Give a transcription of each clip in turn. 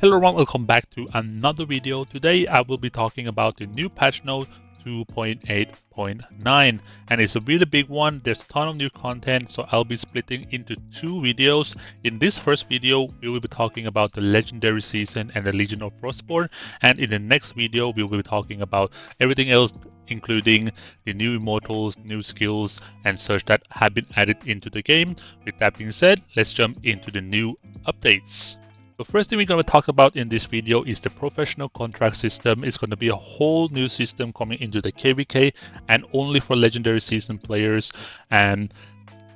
Hello everyone, welcome back to another video. Today I will be talking about the new patch note 2.8.9 and it's a really big one. There's a ton of new content, so I'll be splitting into two videos. In this first video we will be talking about the legendary season and the Legion of Frostbourne, and in the next video we will be talking about everything else, including the new immortals, new skills and such that have been added into the game. With that being said, let's jump into the new updates. The first thing we're going to talk about in this video is the professional contract system. It's going to be a whole new system coming into the KVK and only for legendary season players. And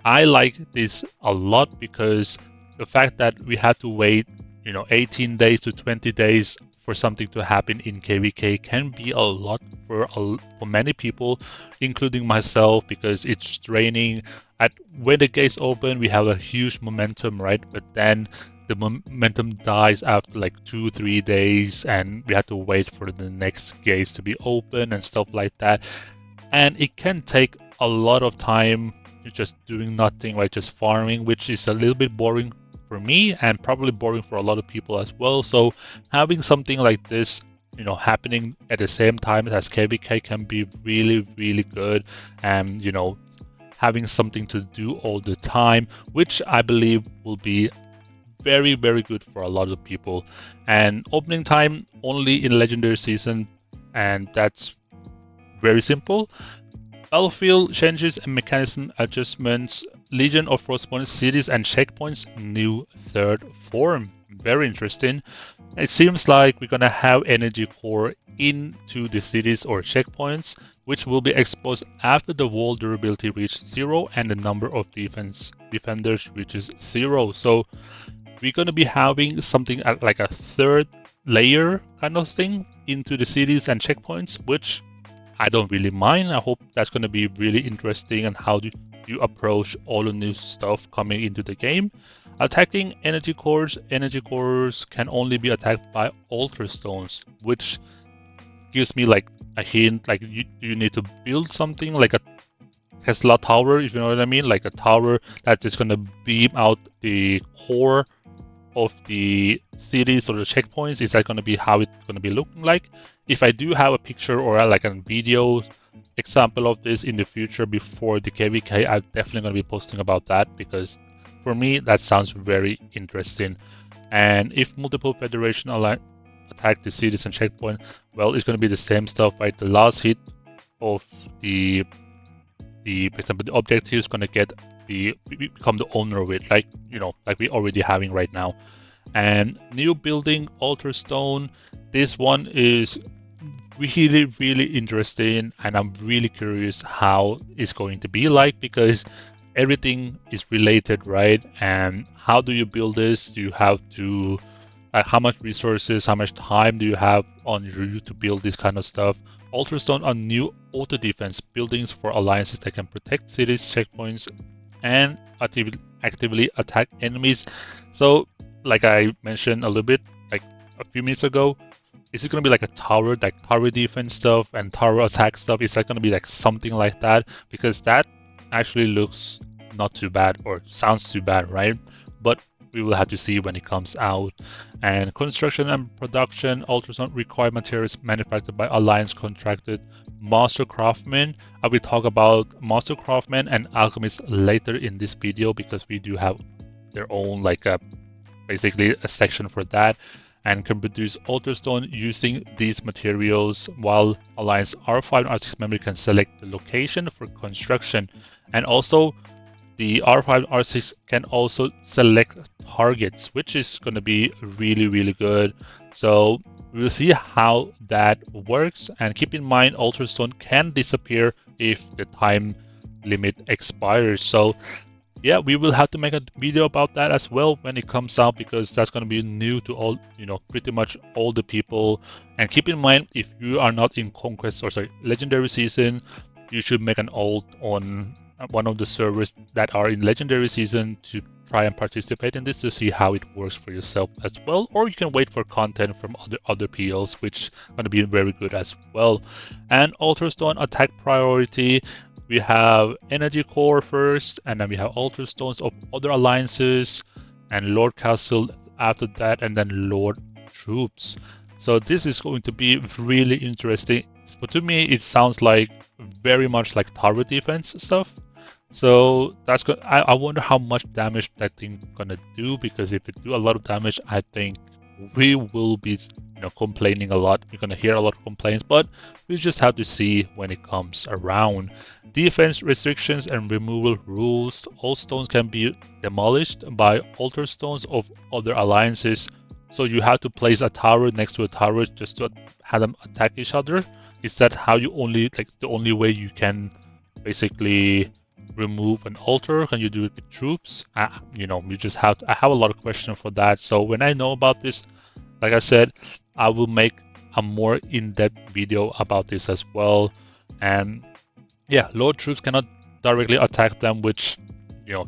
I like this a lot because the fact that we have to wait, 18 days to 20 days for something to happen in KVK can be a lot for many people, including myself, because it's draining. When the gates open, we have a huge momentum, right? But then the momentum dies after like 2-3 days and we have to wait for the next gates to be open and stuff like that. And it can take a lot of time just doing nothing, like just farming, which is a little bit boring for me and probably boring for a lot of people as well. So having something like this happening at the same time as KVK can be really, really good. And having something to do all the time, which I believe will be very, very good for a lot of people. And opening time only in legendary season, and that's very simple. Battlefield changes and mechanism adjustments. Legion of Frostbourne cities and checkpoints, new third form. Very interesting. It seems like we're gonna have energy core into the cities or checkpoints, which will be exposed after the wall durability reaches 0 and the number of defenders reaches 0. So we're going to be having something like a third layer kind of thing into the cities and checkpoints, which I don't really mind. I hope that's going to be really interesting and how do you approach all the new stuff coming into the game. Attacking energy cores. Energy cores can only be attacked by altar stones, which gives me like a hint, like you need to build something like a Tesla tower, if you know what I mean, like a tower that is going to beam out the core of the cities or the checkpoints. Is that going to be how it's going to be looking like? If I do have a picture or like a video example of this in the future before the KVK, I'm definitely going to be posting about that, because for me that sounds very interesting. And if multiple federation attack the cities and checkpoint, well, it's going to be the same stuff, right? The last hit of the for example, the objective is going to become the owner of it, like like we're already having right now. And new building, altar stone. This one is really, really interesting, and I'm really curious how it's going to be like, because everything is related, right? And how do you build this? Do you have to how much resources, how much time do you have on you to build this kind of stuff? Altar stone are new auto defense buildings for alliances that can protect cities, checkpoints, and actively attack enemies. So, like I mentioned a little bit, like a few minutes ago, is it going to be like a tower, like tower defense stuff and tower attack stuff? Is that going to be like something like that? Because that actually looks not too bad, or sounds too bad, right? But we will have to see when it comes out. And construction and production, ultrasound require materials manufactured by alliance contracted master craftsmen. I will talk about master craftsmen and alchemists later in this video, because we do have their own basically a section for that, and can produce altar stone using these materials, while alliance R5 and R6 member can select the location for construction. And also the R5 R6 can also select targets, which is going to be really, really good. So we'll see how that works. And keep in mind, altar stone can disappear if the time limit expires. So yeah, we will have to make a video about that as well when it comes out, because that's going to be new to all, pretty much all the people. And keep in mind, if you are not in legendary season, you should make an alt on one of the servers that are in legendary season to try and participate in this, to see how it works for yourself as well. Or you can wait for content from other PLs, which is going to be very good as well. And altar stone attack priority, we have energy core first, and then we have altar stones of other alliances, and Lord Castle after that, and then Lord troops. So this is going to be really interesting. But to me, it sounds like very much like tower defense stuff. So that's good. I wonder how much damage that thing gonna do, because if it do a lot of damage, I think we will be complaining a lot. We're gonna hear a lot of complaints, but we just have to see when it comes around. Defense restrictions and removal rules. All stones can be demolished by altar stones of other alliances. So you have to place a tower next to a tower just to have them attack each other. Is that how you the only way you can basically remove an altar? Can you do it with troops? You just have I have a lot of questions for that. So when I know about this, like I said, I will make a more in-depth video about this as well. And yeah, lower troops cannot directly attack them, which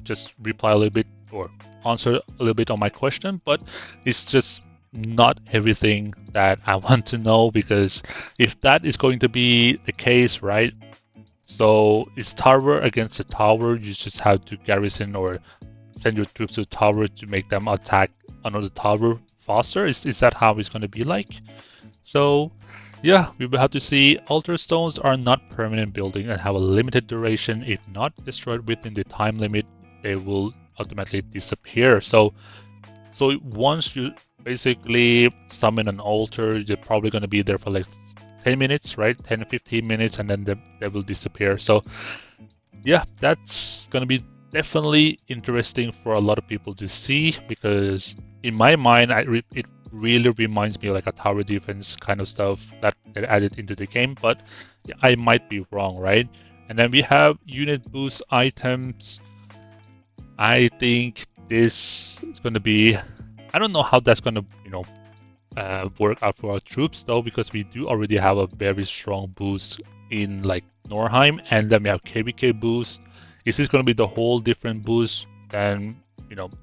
just reply a little bit or answer a little bit on my question, but it's just not everything that I want to know, because if that is going to be the case, right? So it's tower against a tower. You just have to garrison or send your troops to the tower to make them attack another tower faster. Is that how it's going to be like? So yeah, we will have to see. Altar stones are not permanent building and have a limited duration. If not destroyed within the time limit, they will automatically disappear. So once you basically summon an altar, you're probably going to be there for like 10 minutes, right? 10 to 15 minutes, and then they will disappear. So yeah, that's going to be definitely interesting for a lot of people to see, because in my mind, it really reminds me of like a tower defense kind of stuff that added into the game, but I might be wrong, right? And then we have unit boost items. I think this is going to be, I don't know how that's going to, work out for our troops though, because we do already have a very strong boost in like Norheim, and then we have KVK boost. Is this going to be the whole different boost? Then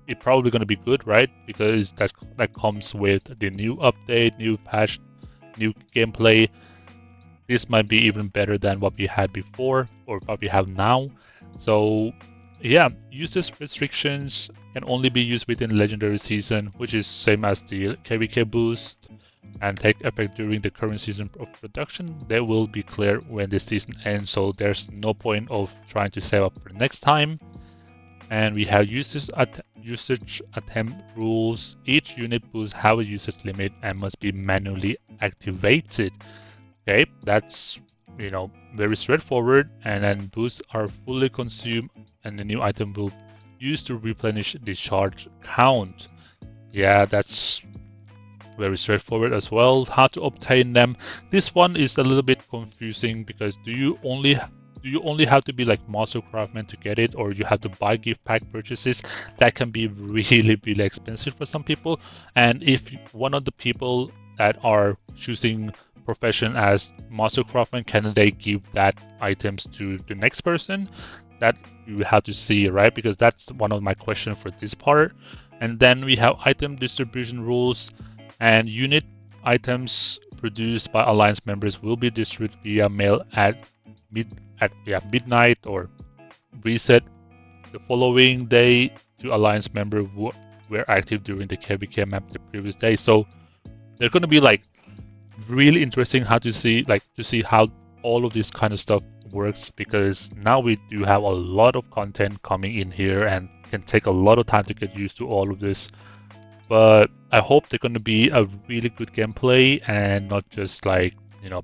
it's probably going to be good, right? Because that comes with the new update, new patch, new gameplay. This might be even better than what we had before or what we have now. So yeah, usage restrictions can only be used within legendary season, which is same as the KVK boost, and take effect during the current season of production. They will be clear when the season ends, so there's no point of trying to save up for next time. And we have usage attempt rules. Each unit boost have a usage limit and must be manually activated. Okay, that's very straightforward. And then boosts are fully consumed, and the new item will use to replenish the charge count. Yeah, that's very straightforward as well. How to obtain them? This one is a little bit confusing, because do you only have to be like master craftsman to get it, or you have to buy gift pack purchases? That can be really expensive for some people. And if one of the people that are choosing profession as master craftsman, can they give that items to the next person? That you have to see, right? Because that's one of my questions for this part. And then we have item distribution rules, and unit items produced by alliance members will be distributed via mail at midnight or reset the following day to alliance members who were active during the KVK map the previous day. So they're going to be like really interesting to see how all of this kind of stuff works, because now we do have a lot of content coming in here and can take a lot of time to get used to all of this. But I hope they're going to be a really good gameplay and not just like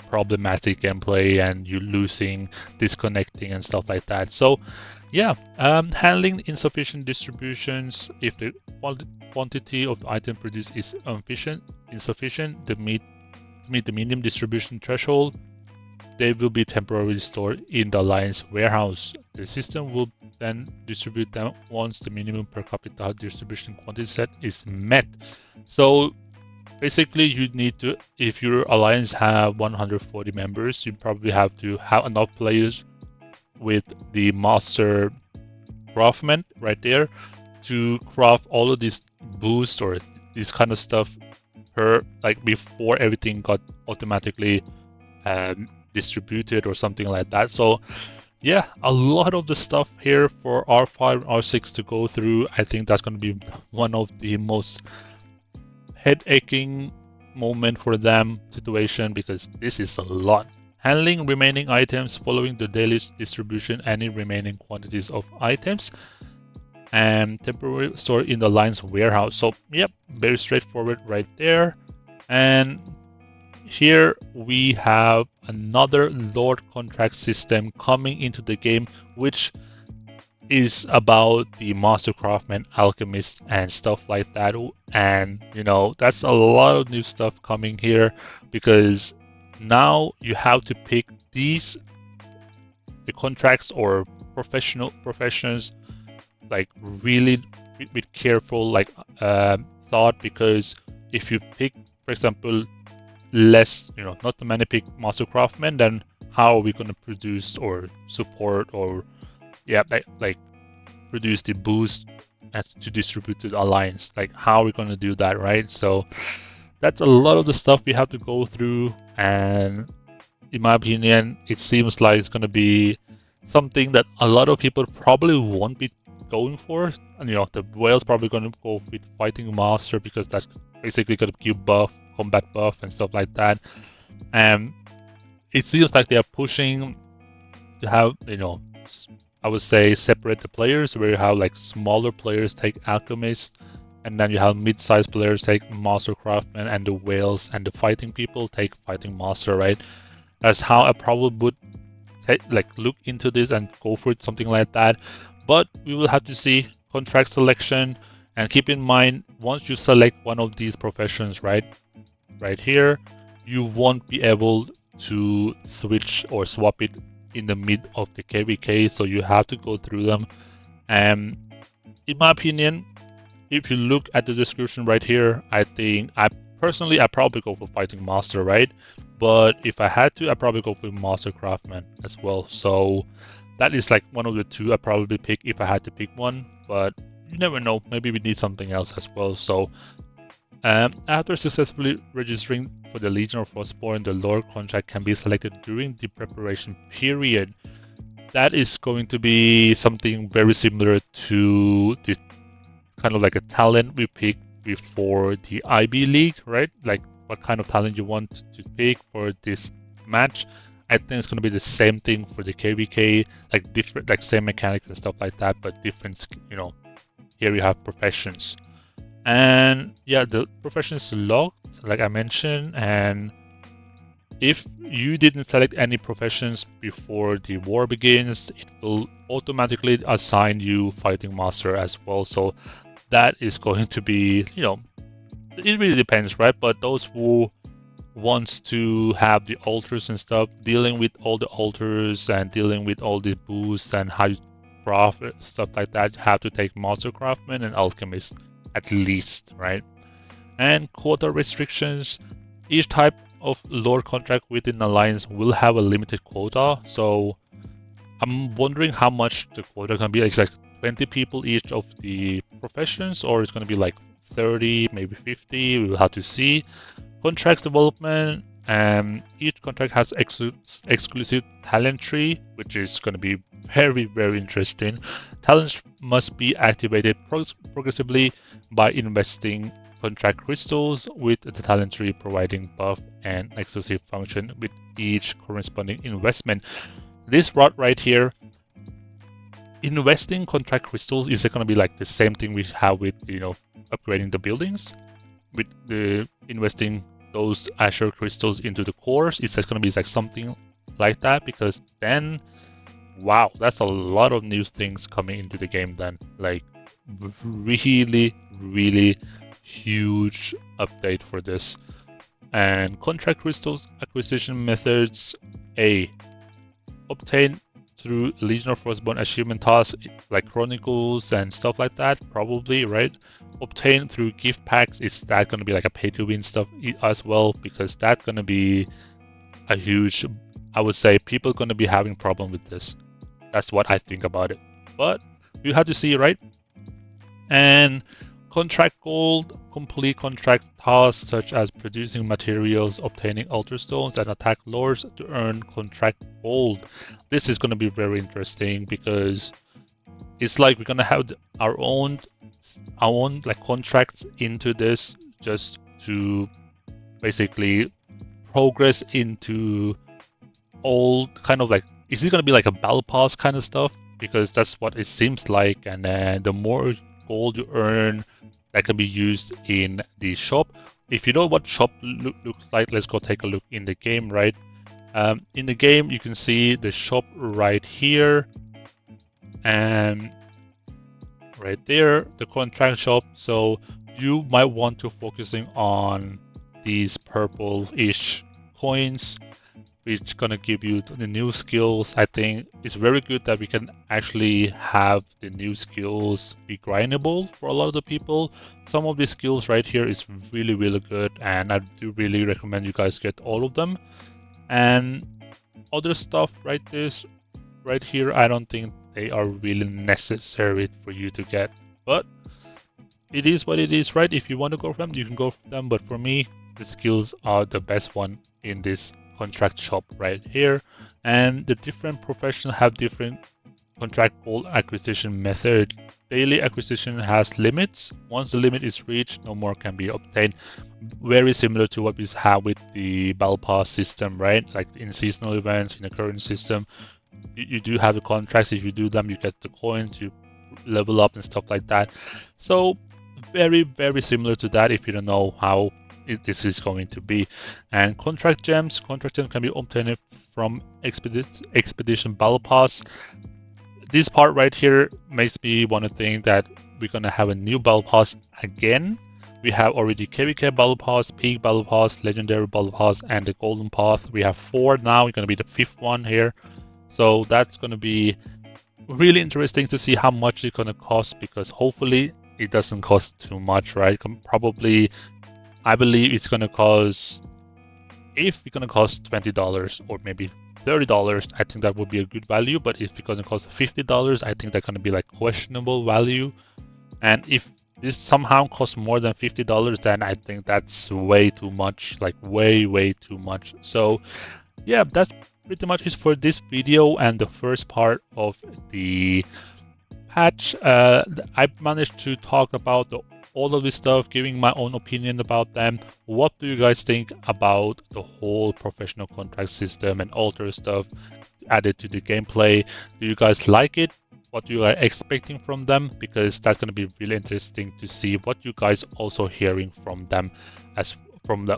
problematic gameplay and you losing, disconnecting and stuff like that. So yeah, handling insufficient distributions. If the quantity of the item produced is insufficient to meet the minimum distribution threshold, they will be temporarily stored in the alliance warehouse. The system will then distribute them once the minimum per capita distribution quantity set is met. So basically, you need to, if your alliance have 140 members, you probably have to have enough players with the master craftsman right there to craft all of this boost or this kind of stuff before everything got automatically distributed or something like that. So yeah, a lot of the stuff here for R5 and R6 to go through. I think that's going to be one of the most head-aching moment for them situation, because this is a lot. Handling remaining items following the daily distribution, any remaining quantities of items, and temporary store in the line's warehouse. So yep, very straightforward right there. And here we have another Lord contract system coming into the game, which is about the master craftsman, alchemist, and stuff like that. And you know, that's a lot of new stuff coming here, because now you have to pick the contracts or professions like really with careful thought, because if you pick, for example, less, you know, not too many pick master craftsmen, then how are we going to produce or support or produce the boost to distribute to the alliance? Like, how are we going to do that, right? So that's a lot of the stuff we have to go through, and in my opinion, it seems like it's going to be something that a lot of people probably won't be going for. And you know, the whale's probably going to go with fighting master, because that's basically going to give buff, combat buff, and stuff like that. And it seems like they are pushing to have, you know, I would say separate the players, where you have like smaller players take alchemist, and then you have mid-sized players take master craftsman, and the whales and the fighting people take fighting master, right? That's how I probably would look into this and go for it, something like that. But we will have to see contract selection, and keep in mind, once you select one of these professions, right here, you won't be able to switch or swap it in the mid of the KVK, so you have to go through them. And in my opinion, if you look at the description right here, I think I probably go for fighting master, right? But if I had to, I'd probably go for master craftsman as well. So that is like one of the two I'd probably pick if I had to pick one, but you never know, maybe we need something else as well. So after successfully registering for the Legion of Frostbourne, the Lord contract can be selected during the preparation period. That is going to be something very similar to the kind of like a talent we picked before the IB League, right? Like what kind of talent you want to pick for this match. I think it's going to be the same thing for the KVK, like different, like same mechanics and stuff like that, but different, you know. Here we have professions. And yeah, the profession is locked, like I mentioned, and if you didn't select any professions before the war begins, it will automatically assign you fighting master as well. So that is going to be, you know, it really depends, right? But those who wants to have the altars and stuff, dealing with all the altars and dealing with all the boosts and how you craft stuff like that, have to take master craftsman and alchemist at least, right? And quota restrictions. Each type of lore contract within Alliance will have a limited quota. So I'm wondering how much the quota can be. It's like 20 people each of the professions, or it's going to be like 30, maybe 50. We will have to see. Contract development. Each contract has exclusive talent tree, which is going to be very, very interesting. Talents must be activated progressively by investing contract crystals, with the talent tree providing buff and exclusive function with each corresponding investment. This route right here, investing contract crystals, is going to be like the same thing we have with, you know, upgrading the buildings, with the investing those Azure crystals into the cores. It's just going to be like something like that, because then, wow, that's a lot of new things coming into the game then. Like really, really huge update for this. And contract crystals acquisition methods: A, obtain through Legion of Frostbourne achievement tasks like Chronicles and stuff like that, probably, right? Obtain through gift packs. Is that going to be like a pay to win stuff as well? Because that's going to be a huge, I would say, people going to be having problem with this. That's what I think about it. But you have to see, right? And contract gold, complete contract tasks such as producing materials, obtaining altar stones, and attack lords to earn contract gold. This is going to be very interesting, because it's like we're going to have our own like contracts into this, just to basically progress into all kind of like, is it going to be like a battle pass kind of stuff? Because that's what it seems like. And then the more gold you earn, that can be used in the shop. If you know what shop looks like, let's go take a look in the game, right? In the game, you can see the shop right here and right there, the contract shop. So you might want to focusing on these purple-ish coins, which gonna give you the new skills. I think it's very good that we can actually have the new skills be grindable for a lot of the people. Some of these skills right here is really, really good, and I do really recommend you guys get all of them. And other stuff right here, I don't think they are really necessary for you to get, but it is what it is, right? If you want to go for them, you can go for them, but for me, the skills are the best one in this contract shop right here. And the different professions have different contract gold acquisition method. Daily acquisition has limits. Once the limit is reached, no more can be obtained. Very similar to what we have with the battle pass system, right? Like in seasonal events, in the current system, you do have the contracts. If you do them, you get the coins, you level up and stuff like that. So very, very similar to that if you don't know how this is going to be. And contract gems can be obtained from Expedition Battle Pass. This part right here makes me want to think that we're going to have a new Battle Pass again. We have already KVK Battle Pass, Peak Battle Pass, Legendary Battle Pass, and the Golden Path. We have 4 now. It's going to be the 5th one here. So that's going to be really interesting to see how much it's going to cost, because hopefully it doesn't cost too much, right? Probably, I believe it's going to cost, if it's going to cost $20 or maybe $30, I think that would be a good value. But if it's going to cost $50, I think that's going to be like questionable value. And if this somehow costs more than $50, then I think that's way too much, like way too much. So yeah, that's pretty much it for this video and the first part of the patch. I managed to talk about all of this stuff, giving my own opinion about them. What do you guys think about the whole professional contract system and alter stuff added to the gameplay? Do you guys like it? What you are expecting from them? Because that's going to be really interesting to see what you guys also hearing from them, as from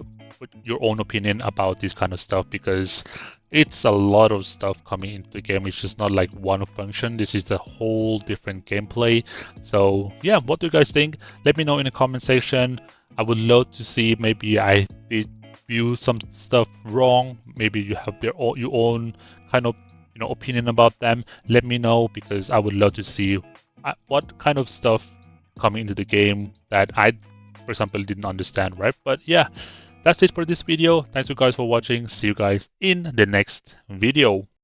your own opinion about this kind of stuff, because it's a lot of stuff coming into the game. It's just not like one function. This is a whole different gameplay. So yeah, what do you guys think? Let me know in the comment section. I would love to see, maybe I did view some stuff wrong. Maybe you have your own kind of opinion about them. Let me know, because I would love to see what kind of stuff coming into the game that I, for example, didn't understand, right? But yeah, that's it for this video. Thanks you guys for watching. See you guys in the next video.